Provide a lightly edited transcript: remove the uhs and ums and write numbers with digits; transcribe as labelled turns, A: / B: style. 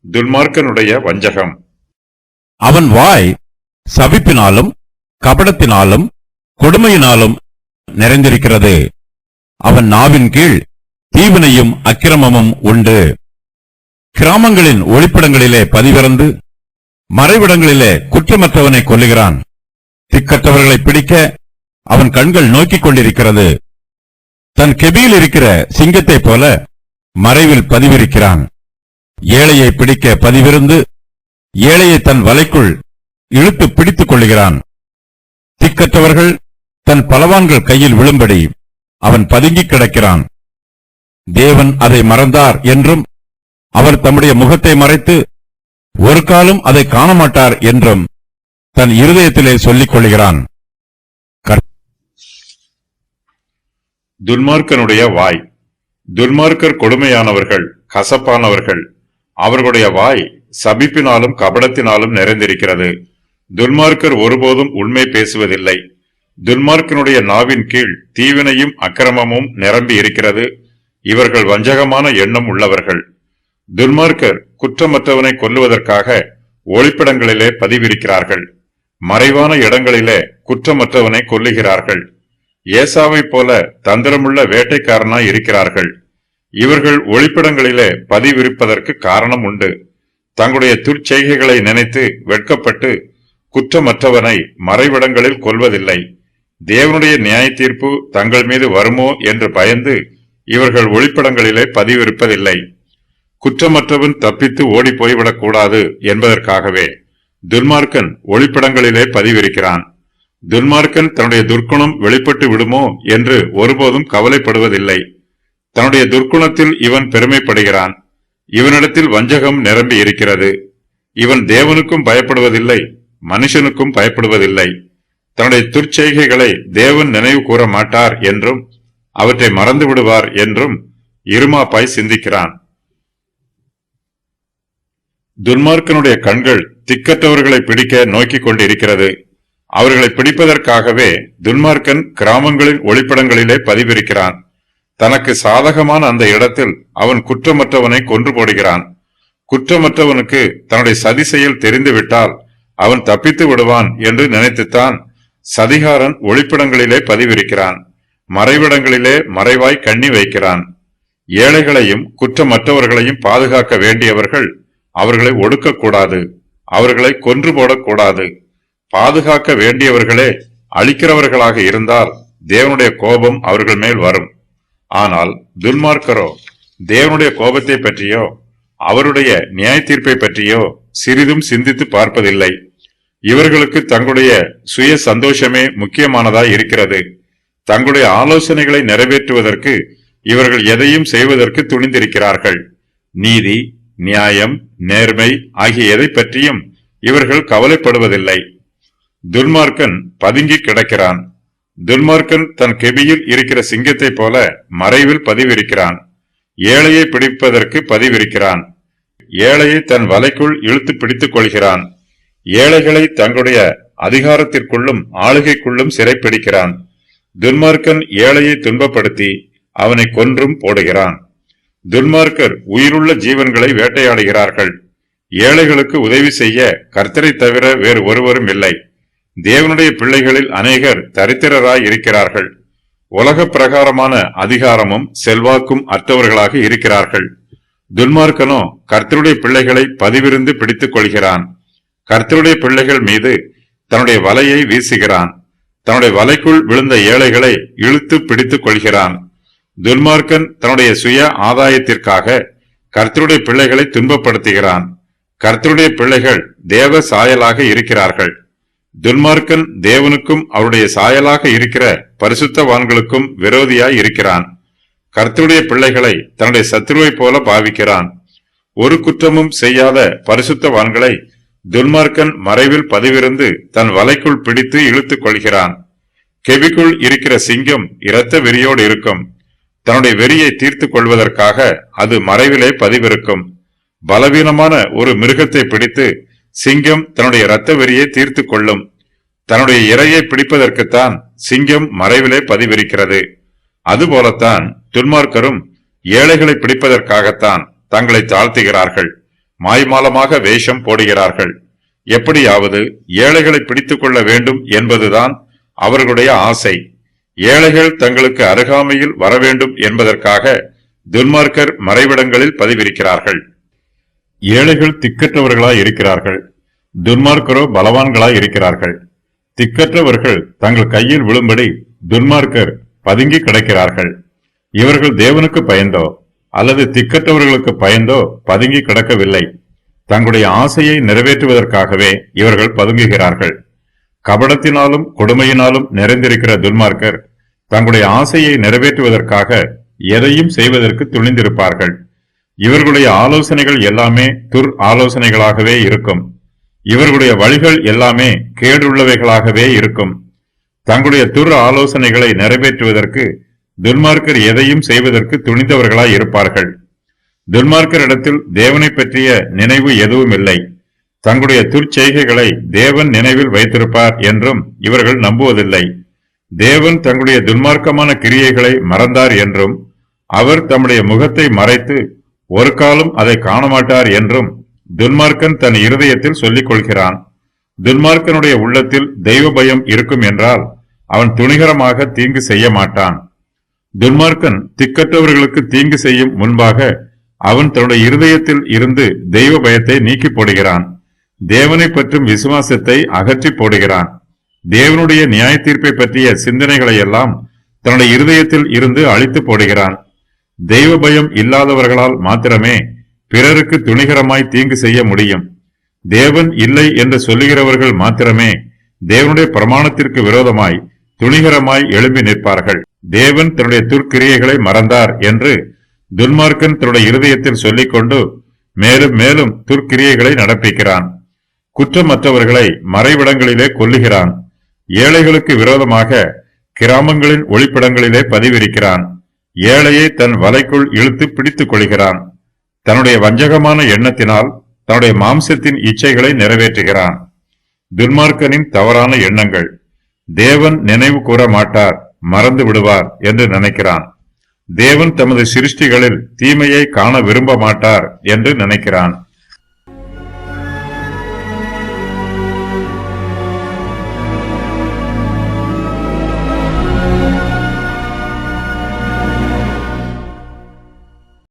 A: துன்மார்க்கனுடைய வஞ்சகம்.
B: அவன் வாய் சபிப்பினாலும் கபடத்தினாலும் கொடுமையினாலும் நிறைந்திருக்கிறது. அவன் நாவின் கீழ் தீவினையும் அக்கிரமமும் உண்டு. கிராமங்களின் ஒளிப்பிடங்களிலே பதிவிறந்து மறைவிடங்களிலே குற்றமற்றவனை கொல்லுகிறான். திக்கற்றவர்களை பிடிக்க அவன் கண்கள் நோக்கிக் கொண்டிருக்கிறது. தன் கெபியில் இருக்கிற சிங்கத்தைப் போல மறைவில் பதிவிருக்கிறான். ஏழையை பிடிக்க பதிவிருந்து ஏழையை தன் வலைக்குள் இழுத்து பிடித்துக் கொள்ளுகிறான். திக்கற்றவர்கள் தன் பலவான்கள் கையில் விழும்படி அவன் பதுங்கிக் கிடக்கிறான். தேவன் அதை மறந்தார் என்றும் அவர் தம்முடைய முகத்தை மறைத்து ஒரு காலம் அதை காணமாட்டார் என்றும் தன் இருதயத்திலே சொல்லிக் கொள்கிறான்.
A: துன்மார்க்கனுடைய வாய். துன்மார்க்கர் கொடுமையானவர்கள், கசப்பானவர்கள். அவர்களுடைய வாய் சபிப்பினாலும் கபடத்தினாலும் நிறைந்திருக்கிறது. துன்மார்க்கர் ஒருபோதும் உண்மை பேசுவதில்லை. துன்மார்க்கனுடைய நாவின் கீழ் தீவினையும் அக்கிரமமும் நிரம்பி இருக்கிறது. இவர்கள் வஞ்சகமான எண்ணம் உள்ளவர்கள். துன்மார்க்கர் குற்றமற்றவனை கொல்லுவதற்காக ஒளிப்பிடங்களிலே பதிவிருக்கிறார்கள். மறைவான இடங்களிலே குற்றமற்றவனை கொல்லுகிறார்கள். ஏசாவைப் போல தந்திரமுள்ள வேட்டைக்காரனாய் இருக்கிறார்கள். இவர்கள் ஒளிப்பிடங்களிலே பதிவிருப்பதற்கு காரணம் உண்டு. தங்களுடைய துர்ச்செய்கைகளை நினைத்து வெட்கப்பட்டு குற்றமற்றவனை மறைவிடங்களில் கொல்வதில்லை. தேவனுடைய நியாய தீர்ப்பு தங்கள் மீது வருமோ என்று பயந்து இவர்கள் ஒளிப்பிடங்களிலே பதிவிருப்பதில்லை. குற்றமற்றவன் தப்பித்து ஓடி போய்விடக் கூடாது என்பதற்காகவே துன்மார்க்கன் ஒளிப்பிடங்களிலே பதிவிருக்கிறான். துன்மார்க்கன் தன்னுடைய துர்க்குணம் வெளிப்பட்டு விடுமோ என்று ஒருபோதும் கவலைப்படுவதில்லை. தன்னுடைய துர்க்குணத்தில் இவன் பெருமைப்படுகிறான். இவனிடத்தில் வஞ்சகம் நிரம்பி இருக்கிறது. இவன் தேவனுக்கும் பயப்படுவதில்லை, மனுஷனுக்கும் பயப்படுவதில்லை. தன்னுடைய துர்ச்செய்கைகளை தேவன் நினைவு கூற மாட்டார் என்றும் அவற்றை மறந்து விடுவார் என்றும் இருமாப்பாய் சிந்திக்கிறான். துன்மார்க்கனுடைய கண்கள் திக்கற்றவர்களை பிடிக்க நோக்கிக் கொண்டிருக்கிறது. அவர்களை பிடிப்பதற்காகவே துன்மார்க்கன் கிராமங்களின் ஒளிப்படங்களிலே பதிவிருக்கிறான். தனக்கு சாதகமான அந்த இடத்தில் அவன் குற்றமற்றவனை கொன்று போடுகிறான். குற்றமற்றவனுக்கு தன்னுடைய சதி செயல் தெரிந்துவிட்டால் அவன் தப்பித்து விடுவான் என்று நினைத்துத்தான் சதிகாரன் ஒளிப்பிடங்களிலே பதிவிருக்கிறான். மறைவிடங்களிலே மறைவாய் கண்ணி வைக்கிறான். ஏழைகளையும் குற்றமற்றவர்களையும் பாதுகாக்க வேண்டியவர்கள் அவர்களை ஒடுக்கக்கூடாது, அவர்களை கொன்று போடக்கூடாது. பாதுகாக்க வேண்டியவர்களே அழிக்கிறவர்களாக இருந்தால் தேவனுடைய கோபம் அவர்கள் மேல் வரும். ஆனால் துன்மார்க்கரோ தேவனுடைய கோபத்தை பற்றியோ அவருடைய நியாய தீர்ப்பை பற்றியோ சிறிதும் சிந்தித்து பார்ப்பதில்லை. இவர்களுக்கு தங்களுடைய சுய சந்தோஷமே முக்கியமானதாய் இருக்கிறது. தங்களுடைய ஆலோசனைகளை நிறைவேற்றுவதற்கு இவர்கள் எதையும் செய்வதற்கு துணிந்திருக்கிறார்கள். நீதி, நியாயம், நேர்மை ஆகிய எதை பற்றியும் இவர்கள் கவலைப்படுவதில்லை. துன்மார்க்கன் பதுங்கி கிடக்கிறான். துன்மார்க்கன் தன் கெபியில் இருக்கிற சிங்கத்தை போல மறைவில் பதிவிருக்கிறான். ஏழையை பிடிப்பதற்கு பதிவிருக்கிறான். ஏழையை தன் வலைக்குள் இழுத்து பிடித்துக் கொள்கிறான். ஏழைகளை தங்களுடைய அதிகாரத்திற்குள்ளும் ஆளுகைக்குள்ளும் சிறைப்பிடிக்கிறான். துன்மார்க்கன் ஏழையை துன்பப்படுத்தி அவனை கொன்றும் போடுகிறான். துன்மார்க்கர் உயிருள்ள ஜீவன்களை வேட்டையாடுகிறார்கள். ஏழைகளுக்கு உதவி செய்ய கர்த்தரை தவிர வேறு ஒருவரும் இல்லை. தேவனுடைய பிள்ளைகளில் அநேகர் தரித்திரராய் இருக்கிறார்கள். உலக பிரகாரமான அதிகாரமும் செல்வாக்கும் அற்றவர்களாக இருக்கிறார்கள். துன்மார்க்கனோ கர்த்தருடைய பிள்ளைகளை பதிவிருந்து பிடித்துக் கொள்கிறான். கர்த்தருடைய பிள்ளைகள் மீது தன்னுடைய வலையை வீசுகிறான். தன்னுடைய வலைக்குள் விழுந்த ஏழைகளை இழுத்து பிடித்துக் கொள்கிறான். துன்மார்க்கன் தன்னுடைய சுய ஆதாயத்திற்காக கர்த்தருடைய பிள்ளைகளை துன்பப்படுத்துகிறான். கர்த்தருடைய பிள்ளைகள் தேவ சாயலாக இருக்கிறார்கள். துன்மார்க்கன் தேவனுக்கும் அவருடைய சாயலாக இருக்கிற பரிசுத்தவான்களுக்கும் விரோதியாய் இருக்கிறான். கர்த்தருடைய பிள்ளைகளை தன்னுடைய சத்துருவை போல பாவிக்கிறான். ஒரு குற்றமும் செய்யாத பரிசுத்தவான்களை துன்மார்க்கன் மறைவில் பதிவிருந்து தன் வலைக்குள் பிடித்து இழுத்துக் கொள்கிறான். கெபிக்குள் இருக்கிற சிங்கம் இரத்த வெறியோடு இருக்கும். தன்னுடைய வெறியை தீர்த்துக் கொள்வதற்காக அது மறைவிலே பதிவிருக்கும். பலவீனமான ஒரு மிருகத்தை பிடித்து சிங்கம் தன்னுடைய இரத்த வெறியை தீர்த்து கொள்ளும். தன்னுடைய இரையை பிடிப்பதற்குத்தான் சிங்கம் மறைவிலே பதிவிருக்கிறது. அதுபோலத்தான் துன்மார்க்கரும் ஏழைகளை பிடிப்பதற்காகத்தான் தங்களை தாழ்த்துகிறார்கள். மாய்மாலமாக வேஷம் போடுகிறார்கள். எப்படியாவது ஏழைகளை பிடித்துக் கொள்ள வேண்டும் என்பதுதான் அவர்களுடைய ஆசை. ஏழைகள் தங்களுக்கு அருகாமையில் வர வேண்டும் என்பதற்காக துன்மார்க்கர் மறைவிடங்களில் பதிவிருக்கிறார்கள். ஏழைகள் திக்கற்றவர்களாய் இருக்கிறார்கள், துன்மார்க்கரோ பலவான்களாய் இருக்கிறார்கள். திக்கற்றவர்கள் தங்கள் கையில் விழும்படி துன்மார்க்கர் பதுங்கி கிடக்கிறார்கள். இவர்கள் தேவனுக்கு பயந்தோ அல்லது திக்கற்றவர்களுக்கு பயந்தோ பதுங்கி கிடக்கவில்லை. தங்களுடைய ஆசையை நிறைவேற்றுவதற்காகவே இவர்கள் பதுங்குகிறார்கள். கபடத்தினாலும் கொடுமையினாலும் நிறைந்திருக்கிற துன்மார்க்கர் தங்களுடைய ஆசையை நிறைவேற்றுவதற்காக எதையும் செய்வதற்கு துணிந்திருப்பார்கள். இவர்களுடைய ஆலோசனைகள் எல்லாமே துர் ஆலோசனைகளாகவே இருக்கும். இவர்களுடைய வழிகள் எல்லாமே கேடுள்ளவைகளாகவே இருக்கும். தங்களுடைய துர் ஆலோசனைகளை நிறைவேற்றுவதற்கு துன்மார்க்கர் எதையும் செய்வதற்கு துணிந்தவர்களாய் இருப்பார்கள். துன்மார்க்கரிடத்தில் தேவனை பற்றிய நினைவு எதுவும் இல்லை. தங்களுடைய துர்ச்செய்கைகளை தேவன் நினைவில் வைத்திருப்பார் என்றும் இவர்கள் நம்புவதில்லை. தேவன் தங்களுடைய துன்மார்க்கமான கிரியைகளை மறந்தார் என்றும் அவர் தம்முடைய முகத்தை மறைத்து ஒரு காலம் அதை காணமாட்டார் என்றும் துன்மார்க்கன் தன் இருதயத்தில் சொல்லிக் கொள்கிறான். துன்மார்க்கனுடைய உள்ளத்தில் தெய்வ பயம் இருக்கும் என்றால் அவன் துணிகரமாக தீங்கு செய்ய மாட்டான். துன்மார்க்கன் திக்கற்றவர்களுக்கு தீங்கு செய்யும் முன்பாக அவன் தன்னுடைய இருதயத்தில் இருந்து தெய்வ பயத்தை நீக்கி போடுகிறான். தேவனை பற்றும் விசுவாசத்தை அகற்றி போடுகிறான். தேவனுடைய நியாய தீர்ப்பை பற்றிய சிந்தனைகளை எல்லாம் தன்னுடைய இருதயத்தில் இருந்து அழித்து போடுகிறான். தெய்வ பயம் இல்லாதவர்களால் மாத்திரமே பிறருக்கு துணிகரமாய் தீங்கு செய்ய முடியும். தேவன் இல்லை என்று சொல்லுகிறவர்கள் மாத்திரமே தேவனுடைய பிரமாணத்திற்கு விரோதமாய் துணிகரமாய் எழும்பி நிற்பார்கள். தேவன் தன்னுடைய துர்க்கிரியைகளை மறந்தார் என்று துன்மார்க்கன் தன்னுடைய இருதயத்தில் சொல்லிக்கொண்டு மேலும் மேலும் துர்க்கிரியைகளை நடப்பிக்கிறான். குற்றமற்றவர்களை மறைவிடங்களிலே கொல்லுகிறான். ஏழைகளுக்கு விரோதமாக கிராமங்களின் ஒளிப்பிடங்களிலே பதிவிருக்கிறான். ஏழையை தன் வலைக்குள் இழுத்து பிடித்துக் கொள்கிறான். தன்னுடைய வஞ்சகமான எண்ணத்தினால் தன்னுடைய மாம்சத்தின் இச்சைகளை நிறைவேற்றுகிறான். துன்மார்க்கனின் தவறான எண்ணங்கள். தேவன் நினைவு கூற மாட்டார், மறந்து விடுவார் என்று நினைக்கிறான். தேவன் தமது சிருஷ்டிகளில் தீமையை காண விரும்ப மாட்டார் என்று நினைக்கிறான்.